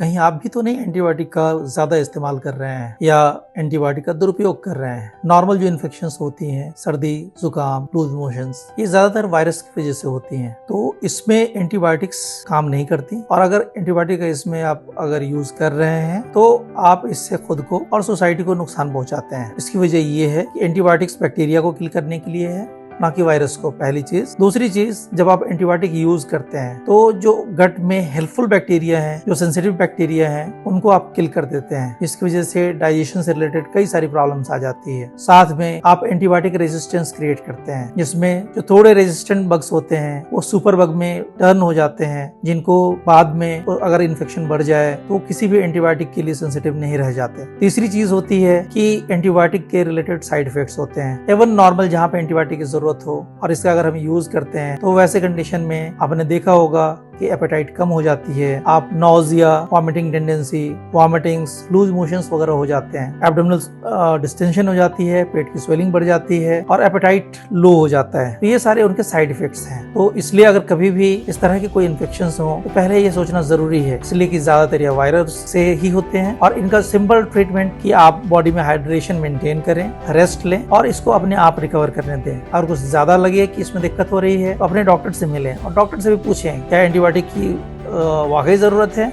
कहीं आप भी तो नहीं एंटीबायोटिक का ज्यादा इस्तेमाल कर रहे हैं या एंटीबायोटिक का दुरुपयोग कर रहे हैं। नॉर्मल जो इन्फेक्शंस होती हैं, सर्दी, जुकाम, लूज मोशंस, ये ज्यादातर वायरस की वजह से होती हैं। तो इसमें एंटीबायोटिक्स काम नहीं करती और अगर एंटीबायोटिक इसमें आप अगर यूज कर रहे हैं तो आप इससे खुद को और सोसाइटी को नुकसान पहुंचाते हैं। इसकी वजह ये है कि एंटीबायोटिक्स बैक्टीरिया को किल करने के लिए है, ना कि वायरस को। पहली चीज। दूसरी चीज, जब आप एंटीबायोटिक यूज करते हैं तो जो गट में हेल्पफुल बैक्टीरिया हैं, जो सेंसिटिव बैक्टीरिया हैं, उनको आप किल कर देते हैं, जिसकी वजह से डाइजेशन से रिलेटेड कई सारी प्रॉब्लम्स आ जाती है। साथ में आप एंटीबायोटिक रेजिस्टेंस क्रिएट करते हैं, जिसमें जो थोड़े रेजिस्टेंट बग्स होते हैं वो सुपर बग में टर्न हो जाते हैं, जिनको बाद में अगर इन्फेक्शन बढ़ जाए तो किसी भी एंटीबायोटिक के लिए सेंसिटिव नहीं रह जाते। तीसरी चीज होती है कि एंटीबायोटिक के रिलेटेड साइड इफेक्ट्स होते हैं। इवन नॉर्मल जहाँ पे एंटीबायोटिक की जरूरत हो और इसका अगर हम यूज करते हैं तो वैसे कंडीशन में आपने देखा होगा कि एपेटाइट कम हो जाती है, आप nausea, vomiting tendency, vomitings, loose motions वगैरह हो जाते हैं, एब्डोमिनल डिस्टेंशन हो जाती है, पेट की स्वेलिंग बढ़ जाती है और एपेटाइट लो हो जाता है। तो ये सारे उनके साइड इफेक्ट्स हैं। तो इसलिए अगर कभी भी इस तरह के कोई इन्फेक्शन हो तो पहले ये सोचना जरूरी है, इसलिए कि ज्यादातर ये वायरस से ही होते हैं और इनका सिंपल ट्रीटमेंट कि आप बॉडी में हाइड्रेशन मेंटेन करें, रेस्ट लें और इसको अपने आप रिकवर करने दें। और कुछ ज्यादा लगे कि इसमें दिक्कत हो रही है तो अपने डॉक्टर से मिलें और डॉक्टर से भी पूछें क्या एंटीबायोटिक की वाकई जरूरत है।